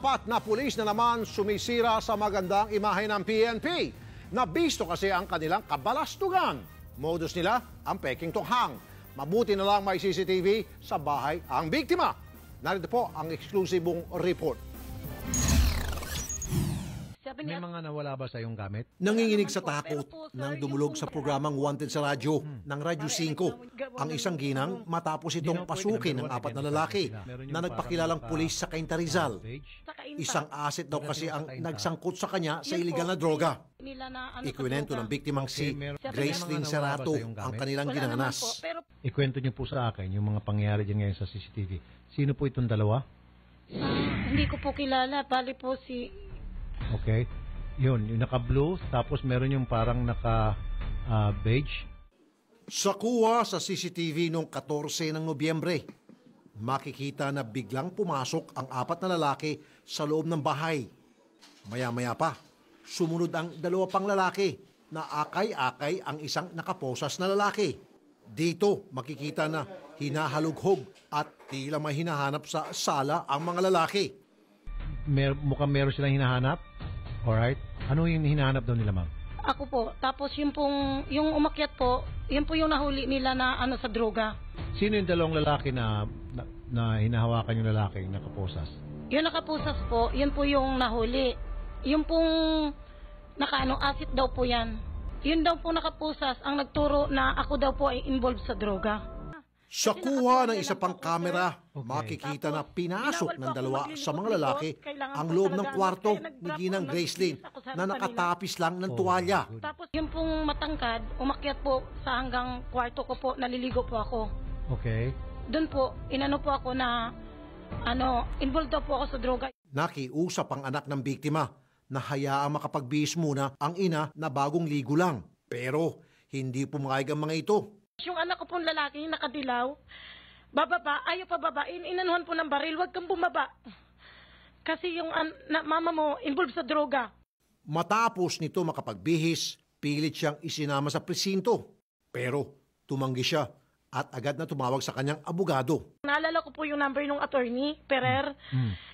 Apat na pulis na naman sumisira sa magandang imahe ng PNP. Nabisto kasi ang kanilang kabalastugan. Modus nila ang peking tukhang. Mabuti na lang may CCTV sa bahay ang biktima. Narito po ang eksklusibong report. May mga nawala ba sa iyong gamit? Nanginginig sa takot nang dumulog sa programang Wanted sa radyo ng Radyo 5 ang isang ginang matapos itong pasukin ng apat na lalaki na nagpakilalang pulis sa Cainta Rizal. Isang asset daw kasi ang nagsangkot sa kanya sa iligal na droga. Ikwento ng biktimang si Gracelyn Serrato ang kanilang ginanganas. Ikwento niyo po sa akin yung mga pangyayari dyan ngayon sa CCTV. Sino po itong dalawa? Hindi ko po kilala. Bali po si... Okay. Yun, yung naka-blue, tapos meron yung parang naka-beige. Sa kuha sa CCTV noong 14 ng Nobyembre, makikita na biglang pumasok ang apat na lalaki sa loob ng bahay. Maya-maya pa, sumunod ang dalawa pang lalaki na akay-akay ang isang nakaposas na lalaki. Dito, makikita na hinahalughog at tila may hinahanap sa sala ang mga lalaki. Mukhang meron silang hinahanap? Alright. Ano yung hinahanap daw nila, ma'am? Ako po. Tapos yung umakyat po, yun po yung nahuli nila na sa droga. Sino yung dalawang lalaki na hinahawakan yung lalaki, nakaposas? Yung nakaposas po, yun po yung nahuli. Yung pong acid daw po yan. Yun daw po nakaposas ang nagturo na ako daw po ay involved sa droga. Sa kuha ng isa pang kamera, makikita na pinasok ng dalawa sa mga lalaki ang loob ng kwarto ni Ginang Gracelyn na nakatapis lang ng tuwalya. Tapos yung pong matangkad, umakyat po sa hanggang kwarto ko po, naliligo po ako. Okay. Doon po, inano po ako na, involved daw po ako sa droga. Nakiusap ang anak ng biktima na hayaang makapagbihis muna ang ina na bagong ligo lang. Pero hindi pumayag ang mga ito. Yung anak ko pong lalaki, nakadilaw, bababa, ayaw pa babain, inanuhan po ng baril, huwag kang bumaba. Kasi yung mama mo, involved sa droga. Matapos nito makapagbihis, pilit siyang isinama sa presinto. Pero tumanggi siya at agad na tumawag sa kanyang abogado. Naalala ko po yung number ng attorney, Perer.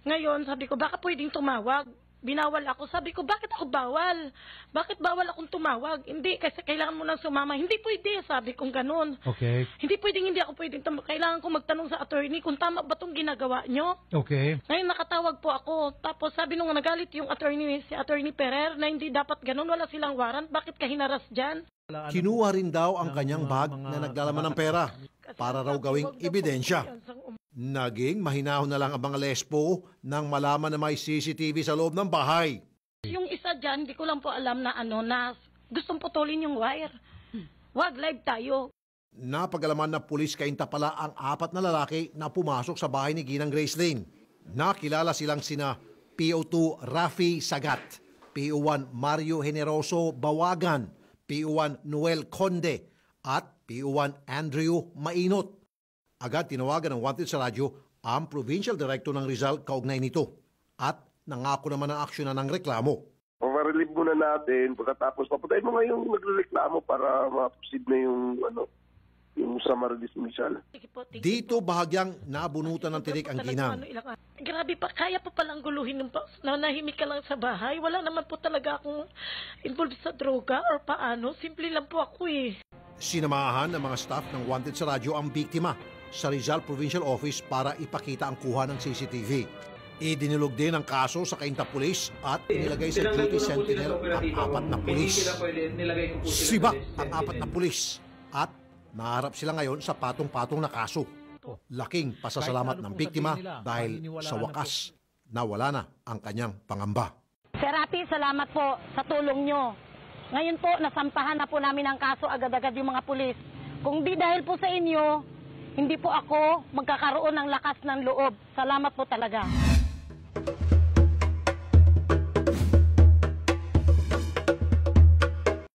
Ngayon, sabi ko, baka pwedeng tumawag. Binawal ako. Sabi ko, bakit ako bawal? Bakit bawal akong tumawag? Hindi, kasi kailangan mo nang sumama. Hindi pwede, sabi kong ganun. Okay. Hindi ako pwedeng kailangan ko magtanong sa attorney kung tama ba itong ginagawa nyo. Okay. Ngayon nakatawag po ako. Tapos sabi nung nagalit yung si attorney Perer na hindi dapat ganun. Wala silang warrant. Bakit ka hinaras dyan? Kinuha rin daw ang kanyang bag na naglalaman ng pera para raw gawing ebidensya. Naging mahinahon na lang ang mga lespo nang malaman na may CCTV sa loob ng bahay. Yung isa dyan, hindi ko lang po alam na na gustong putulin yung wire. Wag, live tayo. Napagalaman na pulis Cainta pala ang apat na lalaki na pumasok sa bahay ni Ginang Gracelyn. Nakilala silang sina PO2 Rafi Sagat, PO1 Mario Generoso Bawagan, PO1 Noel Conde at PO1 Andrew Mainot. Agad tinawagan ng Wanted sa radyo ang Provincial Director ng Rizal kaugnay nito at nangako naman ang aksyonan ng reklamo. Paparelieve muna natin pagkatapos papatayin mo nga yung nagreklamo para ma-proceed na yung summary dismissal. Dito bahagyang nabunutan ng tinik ang ginang. Grabe pa, kaya pa palang guluhin ng nanahimik ka lang sa bahay. Wala naman po talaga akong involved sa droga or paano. Simple lang po ako eh. Sinamahan ng mga staff ng Wanted sa radyo ang biktima sa Rizal Provincial Office para ipakita ang kuha ng CCTV. Idinulog din ang kaso sa Cainta Police at inilagay sa duty sentinel ang apat na pulis. Siba ang apat na pulis at naharap sila ngayon sa patong-patong na kaso. Laking pasasalamat ng biktima dahil sa wakas nawala na ang kanyang pangamba. Sir Rafi, salamat po sa tulong nyo. Ngayon po, nasampahan na po namin ang kaso agad-agad yung mga pulis. Kung di dahil po sa inyo, hindi po ako magkakaroon ng lakas ng loob. Salamat po talaga.